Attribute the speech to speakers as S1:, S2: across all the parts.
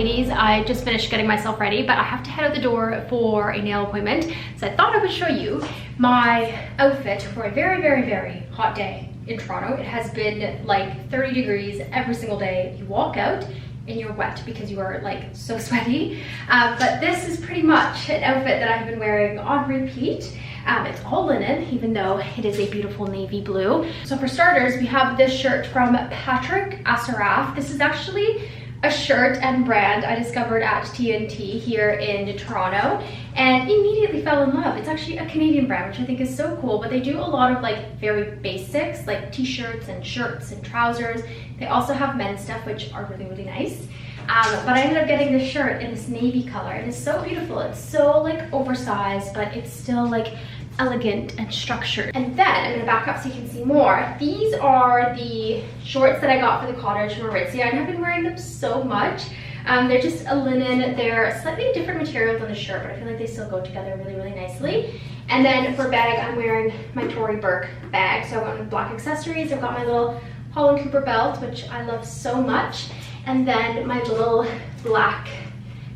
S1: ladies. I just finished getting myself ready, but I have to head out the door for a nail appointment. So I thought I would show you my outfit for a very, very, very hot day in Toronto. It has been like 30 degrees every single day. You walk out and you're wet because you are like so sweaty. But this is pretty much an outfit that I've been wearing on repeat. It's all linen, even though it is a beautiful navy blue. So for starters, we have this shirt from Patrick Asaraf. This is actually a shirt and brand I discovered at TNT here in Toronto and immediately fell in love. It's actually a Canadian brand, which I think is so cool, but they do a lot of like very basics, like t-shirts and shirts and trousers. They also have men's stuff, which are really, really nice. But I ended up getting this shirt in this navy color and it's so beautiful. It's so like oversized, but it's still like elegant and structured. And then I'm gonna back up so you can see more. These are the shorts that I got for the cottage from Aritzia, and I've been wearing them so much. They're just a linen. They're a slightly different material than the shirt, but I feel like they still go together really, really nicely. And then for bag, I'm wearing my Tory Burch bag. So I've got my black accessories. I've got my little Holland Cooper belt, which I love so much. And then my little black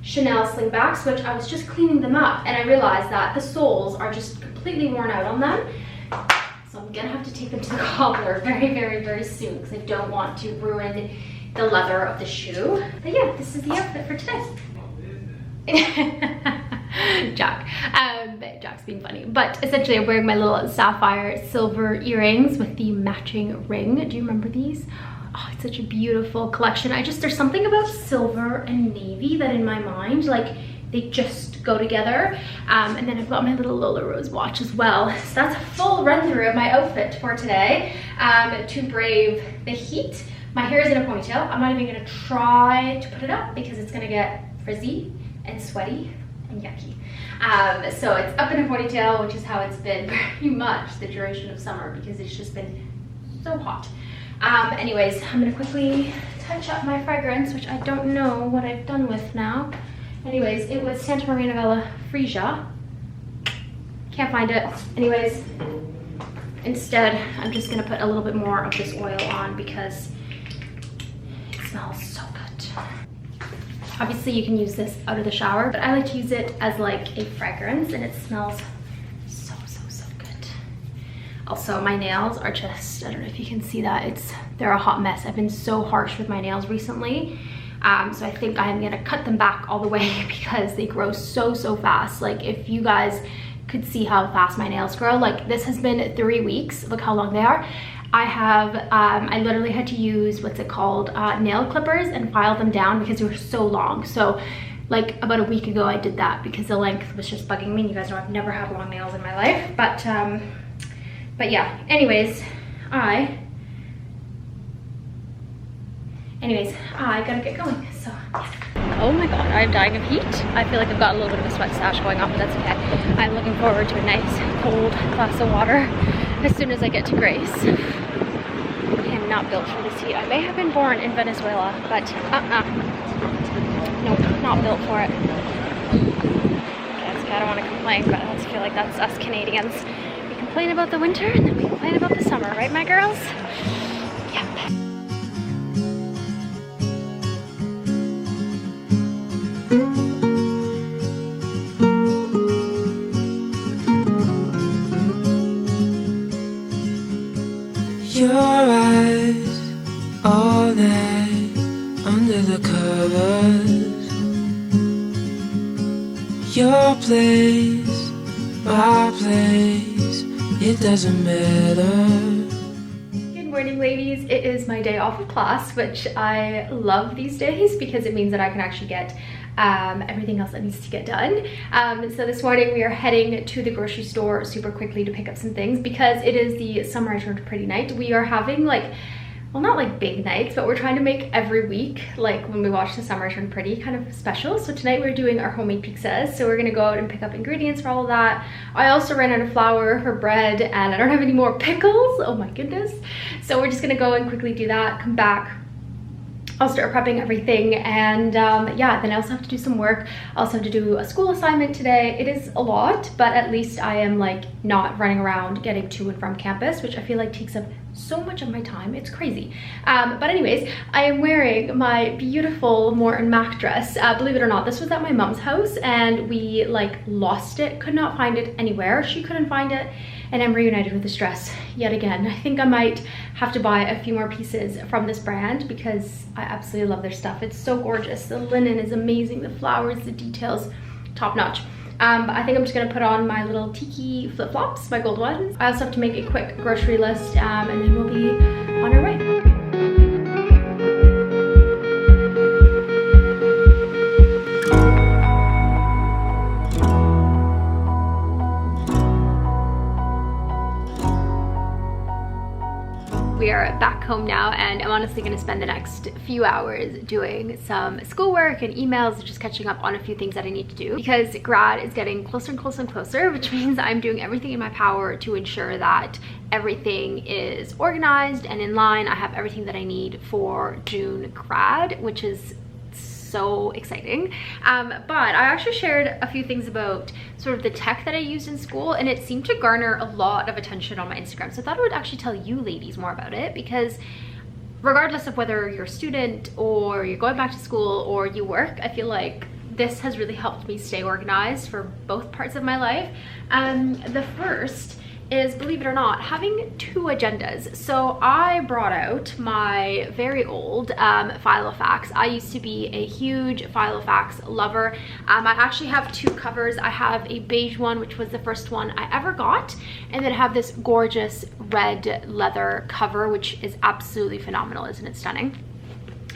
S1: Chanel slingbacks, which I was just cleaning them up and I realized that the soles are just completely worn out on them. So I'm gonna have to take them to the cobbler very, very, very soon because I don't want to ruin the leather of the shoe. But yeah, this is the outfit for today. Jack's being funny. But essentially I'm wearing my little sapphire silver earrings with the matching ring. Do you remember these? Oh, it's such a beautiful collection. There's something about silver and navy that in my mind, like they just go together. And then I've got my little Lola Rose watch as well. So that's a full run through of my outfit for today to brave the heat. My hair is in a ponytail. I'm not even gonna try to put it up because it's gonna get frizzy and sweaty and yucky. So it's up in a ponytail, which is how it's been pretty much the duration of summer because it's just been so hot. Anyways, I'm gonna quickly touch up my fragrance, which I don't know what I've done with now. Anyways, it was Santa Maria Novella Frisia. Can't find it. Anyways, instead, I'm just gonna put a little bit more of this oil on because it smells so good. Obviously, you can use this out of the shower, but I like to use it as like a fragrance and it smells so, so, so good. Also, my nails are just, I don't know if you can see that, they're a hot mess. I've been so harsh with my nails recently. So I think I'm gonna cut them back all the way because they grow so, so fast. Like if you guys could see how fast my nails grow, like this has been 3 weeks. Look how long they are. I literally had to use, what's it called, nail clippers and file them down because they were so long. So like about a week ago I did that because the length was just bugging me. And you guys know I've never had long nails in my life, but yeah, anyways, I gotta get going, so yeah. Oh my god, I'm dying of heat. I feel like I've got a little bit of a sweat stash going on, but that's okay. I'm looking forward to a nice cold glass of water as soon as I get to Grace. I am not built for this heat. I may have been born in Venezuela, but nope, not built for it. Okay, it's okay, I don't want to complain, but I feel like that's us Canadians. We complain about the winter and then we complain about the summer, right my girls? Yep.
S2: Your eyes all night under the covers. Your place, my place, it doesn't matter.
S1: Good morning, ladies. It is my day off of class, which I love these days because it means that I can actually get everything else that needs to get done. So this morning we are heading to the grocery store super quickly to pick up some things because it is the Summer I Turned Pretty night. We are having like, well, not like big nights, but we're trying to make every week, like when we watch the Summer I Turned Pretty, kind of special. So tonight we're doing our homemade pizzas. So we're gonna go out and pick up ingredients for all of that. I also ran out of flour for bread and I don't have any more pickles. Oh my goodness. So we're just gonna go and quickly do that, come back. I'll start prepping everything and yeah, then I also have to do some work. I also have to do a school assignment today. It is a lot, but at least I am like not running around getting to and from campus, which I feel like takes up so much of my time. It's crazy. But anyways, I am wearing my beautiful Morton Mac dress. Believe it or not, this was at my mom's house and we like lost it, could not find it anywhere. She couldn't find it, and I'm reunited with this dress yet again. I think I might have to buy a few more pieces from this brand because I absolutely love their stuff. It's so gorgeous. The linen is amazing, the flowers, the details, top notch. But I think I'm just gonna put on my little tiki flip-flops, my gold ones. I also have to make a quick grocery list, and then we'll be on our way. We are back home now, and I'm honestly going to spend the next few hours doing some schoolwork and emails, just catching up on a few things that I need to do because grad is getting closer and closer and closer, which means I'm doing everything in my power to ensure that everything is organized and in line. I have everything that I need for June grad, which is so exciting. But I actually shared a few things about sort of the tech that I used in school, and it seemed to garner a lot of attention on my Instagram. So I thought I would actually tell you ladies more about it, because regardless of whether you're a student or you're going back to school or you work, I feel like this has really helped me stay organized for both parts of my life. The first is, believe it or not, having 2 agendas. So I brought out my very old Filofax. I used to be a huge Filofax lover. I actually have 2 covers. I have a beige one, which was the first one I ever got, and then I have this gorgeous red leather cover, which is absolutely phenomenal. Isn't it stunning?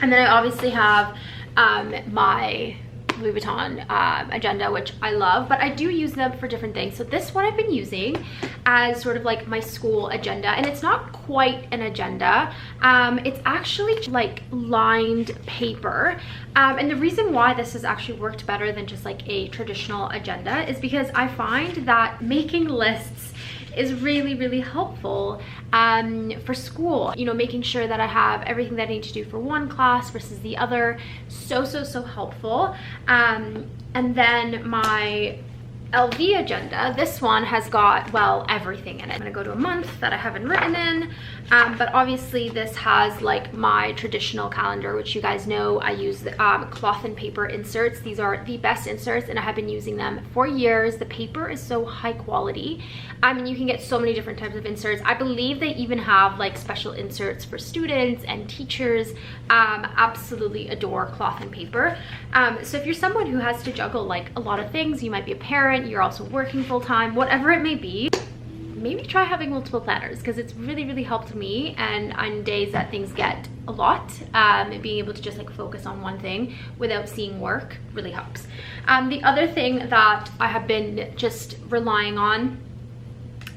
S1: And then I obviously have my Louis Vuitton agenda, which I love, but I do use them for different things. So this one I've been using as sort of like my school agenda, and it's not quite an agenda. It's actually like lined paper, and the reason why this has actually worked better than just like a traditional agenda is because I find that making lists is really, really helpful for school. You know, making sure that I have everything that I need to do for one class versus the other. So helpful. And then my LV agenda, this one has got, well, everything in it. I'm gonna go to a month that I haven't written in, but obviously this has like my traditional calendar, which you guys know I use the cloth and paper inserts. These are the best inserts and I have been using them for years. The paper is so high quality. I mean, you can get so many different types of inserts. I believe they even have like special inserts for students and teachers. Absolutely adore cloth and paper. So if you're someone who has to juggle like a lot of things, you might be a parent, you're also working full-time, whatever it may be, maybe try having multiple planners, because it's really, really helped me. And on days that things get a lot, being able to just like focus on one thing without seeing work really helps. The other thing that I have been just relying on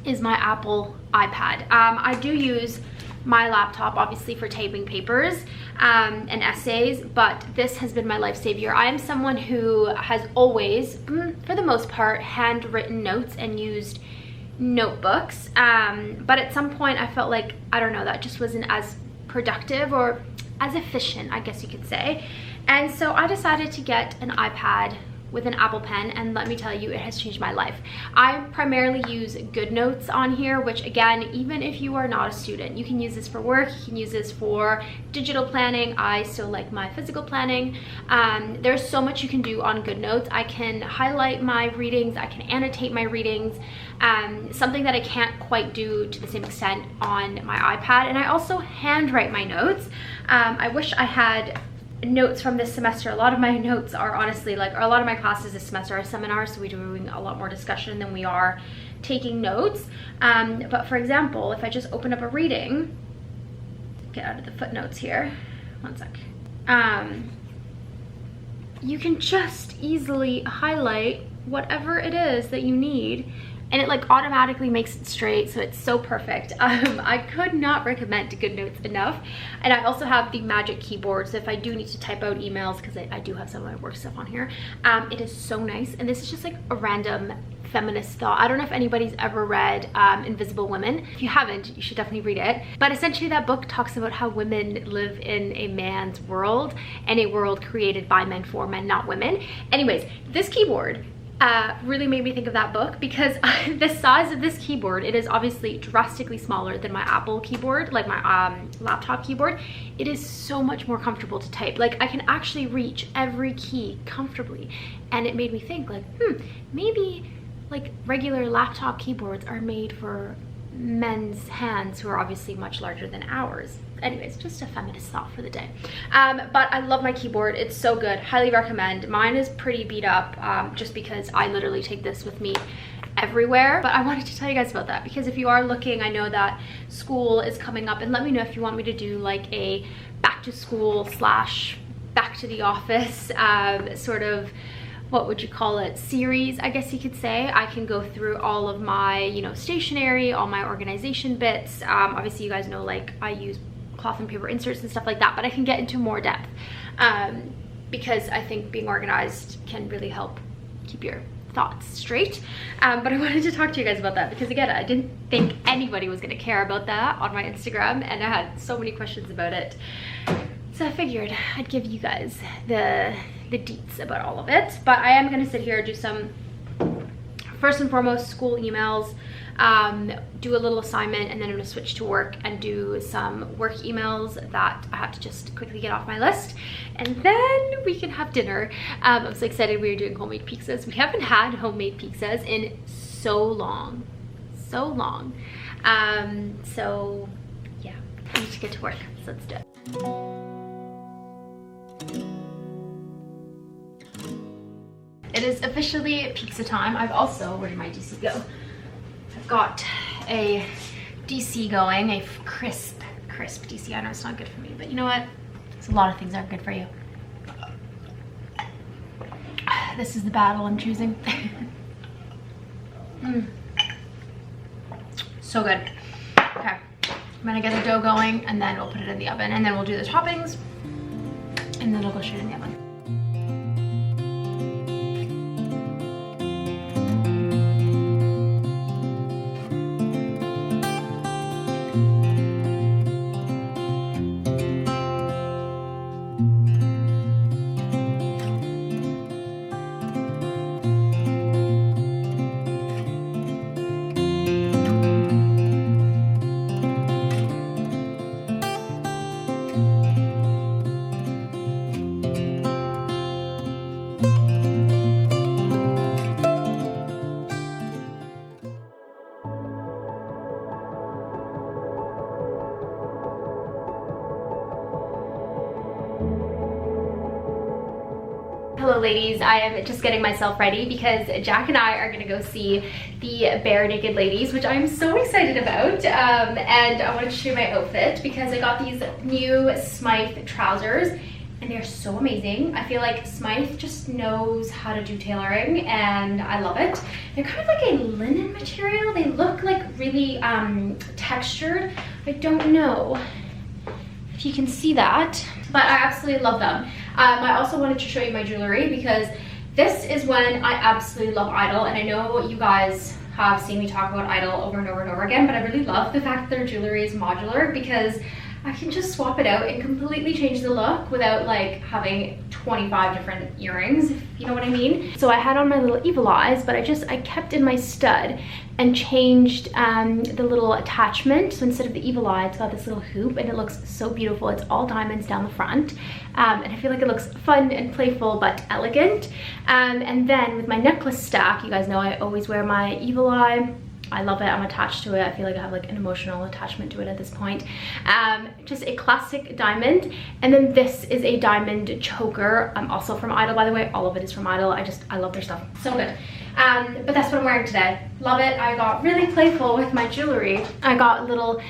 S1: is my Apple iPad. I do use my laptop obviously for typing papers and essays, but this has been my life savior. I am someone who has always, for the most part, handwritten notes and used notebooks, but at some point I felt like, I don't know, that just wasn't as productive or as efficient, I guess you could say. And so I decided to get an iPad with an Apple Pen, and let me tell you, it has changed my life. I primarily use GoodNotes on here, which again, even if you are not a student, you can use this for work, you can use this for digital planning. I still like my physical planning. There's so much you can do on GoodNotes. I can highlight my readings, I can annotate my readings, something that I can't quite do to the same extent on my iPad. And I also handwrite my notes. I wish I had notes from this semester. A lot of my notes are honestly like, or a lot of my classes this semester are seminars, so we're doing a lot more discussion than we are taking notes. But for example, if I just open up a reading, get out of the footnotes here, one sec. You can just easily highlight whatever it is that you need, and it like automatically makes it straight, so it's so perfect. I could not recommend GoodNotes enough. And I also have the Magic Keyboard, so if I do need to type out emails, because I do have some of my work stuff on here, it is so nice. And this is just like a random feminist thought. I don't know if anybody's ever read Invisible Women. If you haven't, you should definitely read it. But essentially that book talks about how women live in a man's world, and a world created by men for men, not women. Anyways, this keyboard really made me think of that book, because the size of this keyboard, it is obviously drastically smaller than my Apple keyboard, like my laptop keyboard. It is so much more comfortable to type. Like, I can actually reach every key comfortably, and it made me think like, maybe like regular laptop keyboards are made for men's hands who are obviously much larger than ours. Anyways, just a feminist thought for the day. But I love my keyboard. It's so good. Highly recommend. Mine is pretty beat up, just because I literally take this with me everywhere. But I wanted to tell you guys about that, because if you are looking, I know that school is coming up, and let me know if you want me to do like a back to school slash back to the office sort of, what would you call it, series, I guess you could say. I can go through all of my, you know, stationery, all my organization bits. Obviously you guys know, like, I use cloth and paper inserts and stuff like that, but I can get into more depth because I think being organized can really help keep your thoughts straight. But I wanted to talk to you guys about that, because again, I didn't think anybody was going to care about that on my Instagram, and I had so many questions about it. So I figured I'd give you guys the deets about all of it. But I am going to sit here, do some, first and foremost, school emails, do a little assignment, and then I'm going to switch to work and do some work emails that I have to just quickly get off my list, and then we can have dinner. I'm so excited. We are doing homemade pizzas. We haven't had homemade pizzas in so long. So yeah, I need to get to work, so let's do it. It is officially pizza time. I've also, where did my DC go? I've got a DC going, a crisp DC. I know it's not good for me, but you know what? There's a lot of things that are good for you. This is the battle I'm choosing. So good. Okay, I'm gonna get the dough going, and then we'll put it in the oven, and then we'll do the toppings, and then it'll go straight in the oven. Hello ladies, I am just getting myself ready because Jack and I are gonna go see the Bare Naked Ladies, which I'm so excited about. And I wanted to show you my outfit because I got these new Smythe trousers and they're so amazing. I feel like Smythe just knows how to do tailoring and I love it. They're kind of like a linen material. They look like really textured. I don't know if you can see that, but I absolutely love them. I also wanted to show you my jewelry because this is when I absolutely love Idol, and I know you guys have seen me talk about Idol over and over and over again, but I really love the fact that their jewelry is modular because I can just swap it out and completely change the look without like having 25 different earrings, if you know what I mean. So I had on my little evil eyes, but I kept in my stud and changed the little attachment. So instead of the evil eye, it's got this little hoop and it looks so beautiful. It's all diamonds down the front. And I feel like it looks fun and playful, but elegant. And then with my necklace stack, you guys know I always wear my evil eye. I love it. I'm attached to it. I feel like I have like an emotional attachment to it at this point. Just a classic diamond. And then this is a diamond choker. Also from Idol, by the way. All of it is from Idol. I love their stuff. So good. But that's what I'm wearing today. Love it. I got really playful with my jewelry. I got a little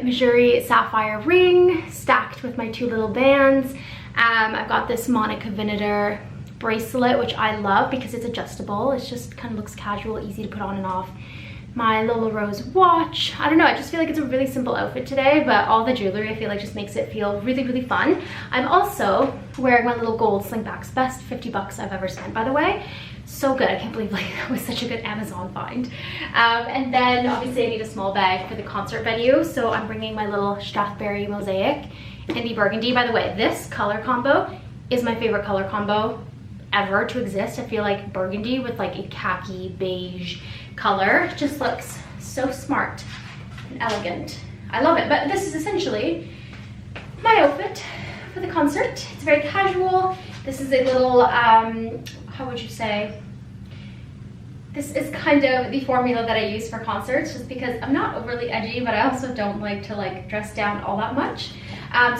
S1: Missouri sapphire ring stacked with my two little bands. I've got this Monica Vinader bracelet, which I love because it's adjustable. It just kind of looks casual, easy to put on and off. My Lola Rose watch. I don't know, I just feel like it's a really simple outfit today, but all the jewelry I feel like just makes it feel really, really fun. I'm also wearing my little gold slingbacks. Best 50 bucks I've ever spent, by the way. So good. I can't believe like that was such a good Amazon find. And then obviously I need a small bag for the concert venue, so I'm bringing my little Strathberry Mosaic in the burgundy. By the way, this color combo is my favorite color combo ever to exist. I feel like burgundy with like a khaki beige color just looks so smart and elegant. I love it. But this is essentially my outfit for the concert. It's very casual. This is a little, how would you say? This is kind of the formula that I use for concerts, just because I'm not overly edgy, but I also don't like to like dress down all that much.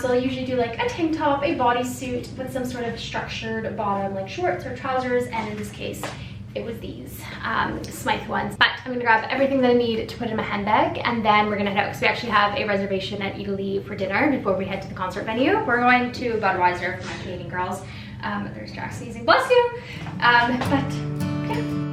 S1: So I'll usually do like a tank top, a bodysuit with some sort of structured bottom, like shorts or trousers, and in this case, it was these Smythe ones. But I'm gonna grab everything that I need to put in my handbag, and then we're gonna head out because we actually have a reservation at E23 for dinner before we head to the concert venue. We're going to Budweiser for my Canadian girls. There's Jack sneezing, bless you. But yeah.